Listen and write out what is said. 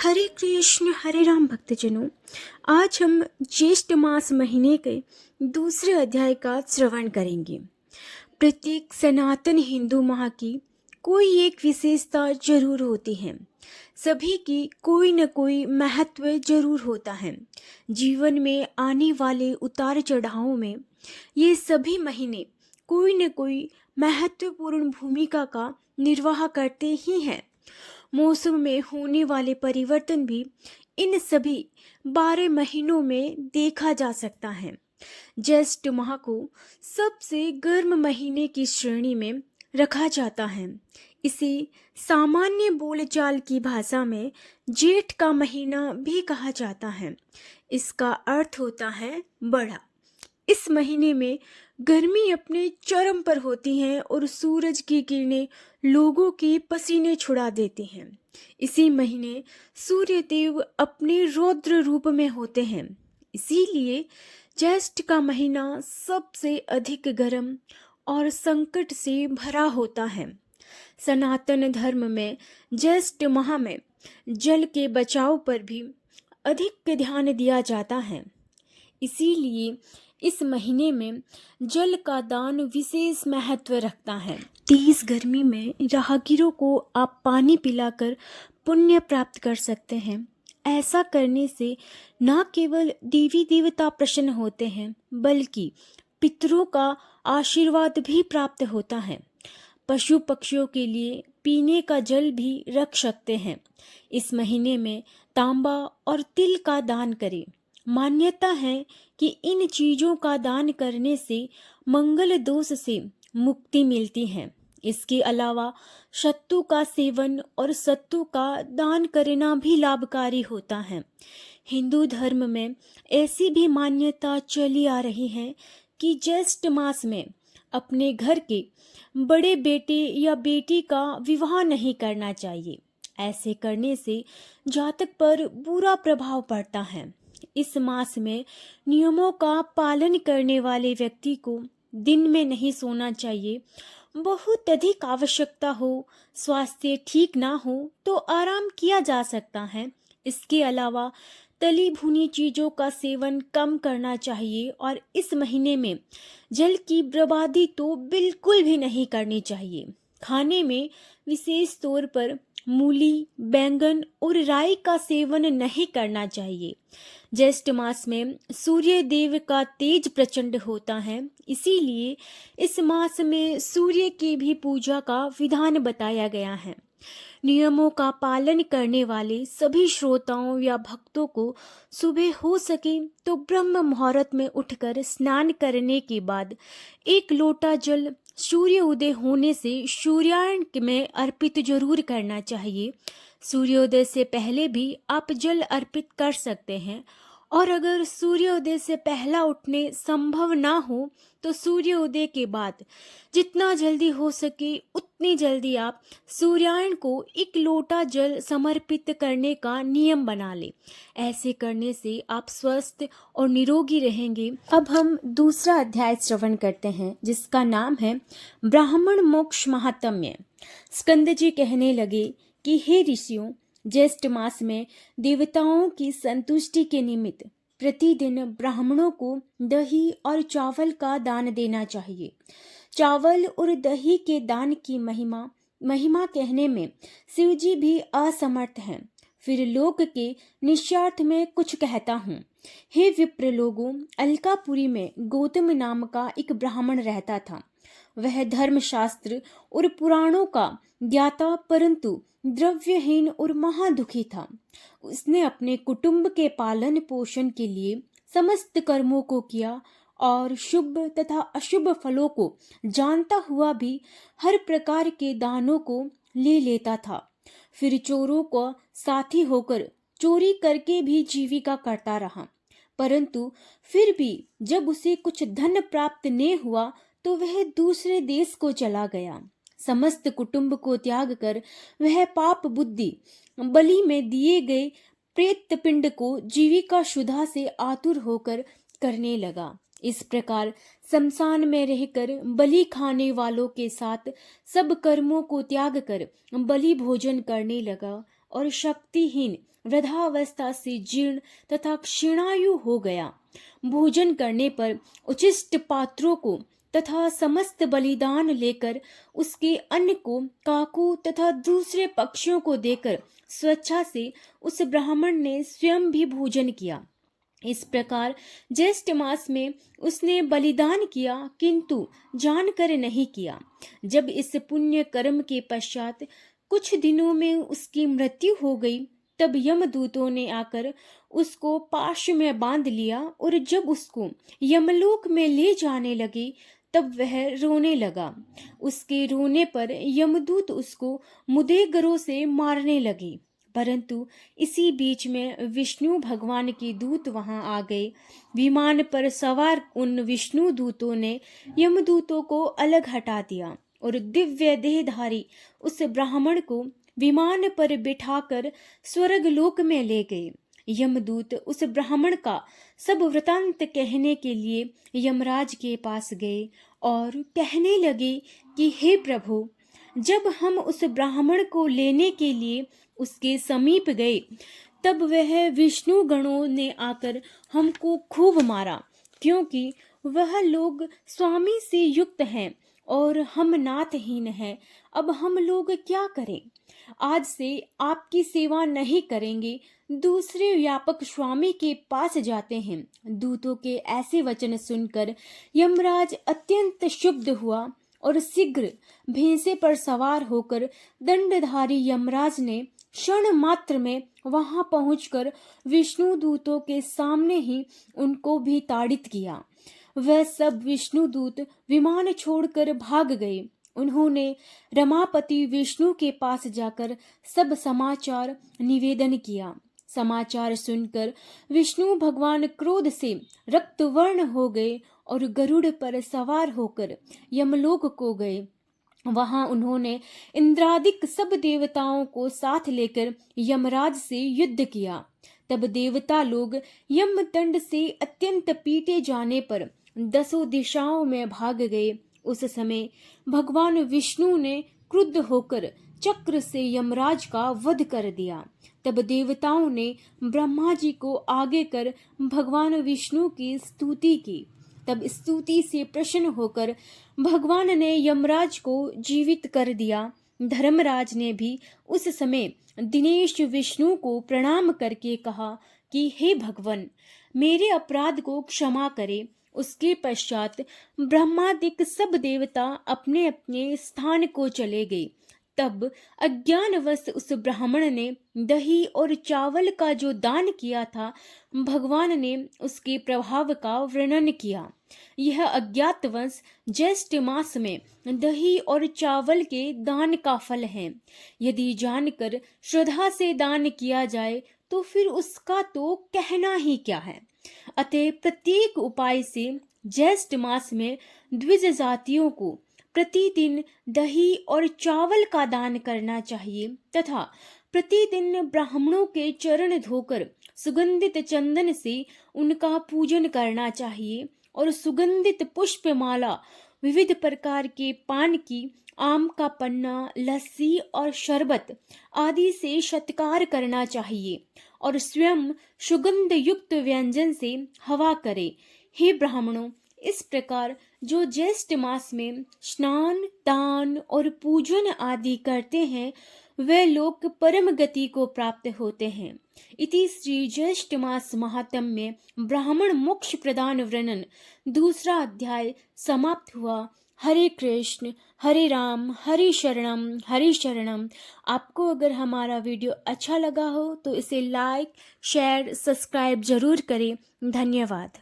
हरे कृष्ण हरे राम भक्तजनों, आज हम ज्येष्ठ मास महीने के दूसरे अध्याय का श्रवण करेंगे। प्रत्येक सनातन हिंदू माह की कोई एक विशेषता जरूर होती है। सभी की कोई न कोई महत्व जरूर होता है। जीवन में आने वाले उतार चढ़ावों में ये सभी महीने कोई न कोई महत्वपूर्ण भूमिका का निर्वाह करते ही हैं। मौसम में होने वाले परिवर्तन भी इन सभी 12 महीनों में देखा जा सकता है। ज्येष्ठ माह को सबसे गर्म महीने की श्रेणी में रखा जाता है। इसे सामान्य बोलचाल की भाषा में जेठ का महीना भी कहा जाता है। इसका अर्थ होता है बड़ा। इस महीने में गर्मी अपने चरम पर होती है और सूरज की किरणें लोगों के पसीने छुड़ा देती हैं। इसी महीने सूर्य देव अपने रौद्र रूप में होते हैं। इसीलिए ज्येष्ठ का महीना सबसे अधिक गर्म और संकट से भरा होता है। सनातन धर्म में ज्येष्ठ माह में जल के बचाव पर भी अधिक ध्यान दिया जाता है। इसीलिए इस महीने में जल का दान विशेष महत्व रखता है। तेज गर्मी में राहगीरों को आप पानी पिलाकर पुण्य प्राप्त कर सकते हैं। ऐसा करने से न केवल देवी देवता प्रसन्न होते हैं, बल्कि पितरों का आशीर्वाद भी प्राप्त होता है। पशु पक्षियों के लिए पीने का जल भी रख सकते हैं। इस महीने में तांबा और तिल का दान करें। मान्यता है कि इन चीजों का दान करने से मंगल दोष से मुक्ति मिलती है। इसके अलावा सत्तू का सेवन और सत्तू का दान करना भी लाभकारी होता है। हिंदू धर्म में ऐसी भी मान्यता चली आ रही है कि ज्येष्ठ मास में अपने घर के बड़े बेटे या बेटी का विवाह नहीं करना चाहिए। ऐसे करने से जातक पर बुरा प्रभाव पड़ता है। इस मास में नियमों का पालन करने वाले व्यक्ति को दिन में नहीं सोना चाहिए। बहुत अधिक आवश्यकता हो, स्वास्थ्य ठीक ना हो तो आराम किया जा सकता है। इसके अलावा तली भुनी चीजों का सेवन कम करना चाहिए और इस महीने में जल की बर्बादी तो बिल्कुल भी नहीं करनी चाहिए। खाने में विशेष तौर पर मूली, बैंगन और राई का सेवन नहीं करना चाहिए। ज्येष्ठ मास में सूर्य देव का तेज प्रचंड होता है। इसीलिए इस मास में सूर्य की भी पूजा का विधान बताया गया है। नियमों का पालन करने वाले सभी श्रोताओं या भक्तों को सुबह हो सके तो ब्रह्म मुहूर्त में उठकर स्नान करने के बाद 1 लोटा जल सूर्य उदय होने से सूर्यायन में अर्पित जरूर करना चाहिए। सूर्योदय से पहले भी आप जल अर्पित कर सकते हैं, और अगर सूर्योदय से पहला उठने संभव ना हो तो सूर्योदय के बाद जितना जल्दी हो सके उतनी जल्दी आप सूर्यायन को 1 लोटा जल समर्पित करने का नियम बना लें। ऐसे करने से आप स्वस्थ और निरोगी रहेंगे। अब हम दूसरा अध्याय श्रवण करते हैं, जिसका नाम है ब्राह्मण मोक्ष महात्म्य। स्कंद जी कहने लगे कि हे ऋषियों, ज्येष्ठ मास में देवताओं की संतुष्टि के निमित्त प्रतिदिन ब्राह्मणों को दही और चावल का दान देना चाहिए। चावल और दही के दान की महिमा कहने में शिवजी भी असमर्थ हैं। फिर लोक के निस्वार्थ में कुछ कहता हूँ। हे विप्र लोगों, अलकापुरी में गौतम नाम का एक ब्राह्मण रहता था। वह धर्मशास्त्र और पुराणों का ज्ञाता परंतु द्रव्यहीन और महादुखी था। उसने अपने कुटुंब के पालन पोषण के लिए समस्त कर्मों को किया और शुभ तथा अशुभ फलों को जानता हुआ भी हर प्रकार के दानों को ले लेता था। फिर चोरों को साथी होकर चोरी करके भी जीविका करता रहा, परंतु फिर भी जब उसे कुछ धन प्राप्त न हुआ तो वह दूसरे देश को चला गया। समस्त कुटुंब को त्याग कर वह पाप बुद्धि बलि में दिए गए प्रेत पिंड को जीविका शुदा से आतुर होकर करने लगा। इस प्रकार शमशान में रहकर बलि खाने वालों के साथ सब कर्मों को त्याग कर बलि भोजन करने लगा और शक्तिहीन वृद्धावस्था से जीर्ण तथा क्षीणायु हो गया। भोजन करने पर उचिष्ट पात्रों को तथा समस्त बलिदान लेकर उसके अन्न को काकों तथा दूसरे पक्षियों को देकर स्वेच्छा से उस ब्राह्मण ने स्वयं भी भोजन किया। इस प्रकार ज्येष्ठ मास में उसने बलिदान किया, किंतु जानकर नहीं किया। जब इस पुण्य कर्म के पश्चात कुछ दिनों में उसकी मृत्यु हो गई, तब यमदूतों ने आकर उसको पाश में बांध लिया, और जब उसको यमलोक में ले जाने लगे तब वह रोने लगा। उसके रोने पर यमदूत उसको मुदेगरों से मारने लगे, परंतु इसी बीच में विष्णु भगवान के दूत वहां आ गए। विमान पर सवार उन विष्णु दूतों ने यमदूतों को अलग हटा दिया और दिव्य देहधारी उस ब्राह्मण को विमान पर बिठाकर स्वर्ग लोक में ले गए। यमदूत उस ब्राह्मण का सब वृतांत कहने के लिए यमराज के पास गए और कहने लगे कि हे प्रभु, जब हम उस ब्राह्मण को लेने के लिए उसके समीप गए, तब वह विष्णु गणों ने आकर हमको खूब मारा, क्योंकि वह लोग स्वामी से युक्त हैं और हम नाथहीन हैं। अब हम लोग क्या करें? आज से आपकी सेवा नहीं करेंगे, दूसरे व्यापक स्वामी के पास जाते हैं। दूतों के ऐसे वचन सुनकर यमराज अत्यंत क्षुब्ध हुआ और शीघ्र भैंसे पर सवार होकर दंडधारी यमराज ने क्षण मात्र में वहां पहुंचकर विष्णु दूतों के सामने ही उनको भी ताड़ित किया। वह सब विष्णु दूत विमान छोड़कर भाग गए। उन्होंने रमापति विष्णु के पास जाकर सब समाचार निवेदन किया। समाचार सुनकर विष्णु भगवान क्रोध से रक्तवर्ण हो गए और गरुड़ पर सवार होकर यमलोक को गए। वहां उन्होंने इंद्रादिक सब देवताओं को साथ लेकर यमराज से युद्ध किया। तब देवता लोग यमदंड से अत्यंत पीटे जाने पर 10 दिशाओं में भाग गए। उस समय भगवान विष्णु ने क्रुद्ध होकर चक्र से यमराज का वध कर दिया। तब देवताओं ने ब्रह्मा जी को आगे कर भगवान विष्णु की स्तुति की। तब स्तुति से प्रसन्न होकर भगवान ने यमराज को जीवित कर दिया। धर्मराज ने भी उस समय दिनेश विष्णु को प्रणाम करके कहा कि हे भगवान, मेरे अपराध को क्षमा करे। उसके पश्चात ब्रह्मादिक सब देवता अपने अपने स्थान को चले गए। तब अज्ञानवश उस ब्राह्मण ने दही और चावल का जो दान किया था, भगवान ने उसके प्रभाव का वर्णन किया। यह अज्ञातवश ज्येष्ठ मास में दही और चावल के दान का फल है। यदि जानकर श्रद्धा से दान किया जाए तो फिर उसका तो कहना ही क्या है। अतः प्रत्येक उपाय से ज्येष्ठ मास में द्विज जातियों को प्रतिदिन दही और चावल का दान करना चाहिए तथा प्रतिदिन ब्राह्मणों के चरण धोकर सुगंधित चंदन से उनका पूजन करना चाहिए और सुगंधित पुष्पमाला, विविध प्रकार के पान की, आम का पन्ना, लस्सी और शरबत आदि से सत्कार करना चाहिए और स्वयं सुगंध युक्त व्यंजन से हवा करे। हे ब्राह्मणों, इस प्रकार जो ज्येष्ठ मास में स्नान, दान और पूजन आदि करते हैं, वे लोग परम गति को प्राप्त होते हैं। इति श्री ज्येष्ठ मास महात्म्य में ब्राह्मण मोक्ष प्रदान वर्णन 2 अध्याय समाप्त हुआ। हरे कृष्ण, हरे राम, हरे शरणम, हरे शरणम। आपको अगर हमारा वीडियो अच्छा लगा हो तो इसे लाइक, शेयर, सब्सक्राइब जरूर करें। धन्यवाद।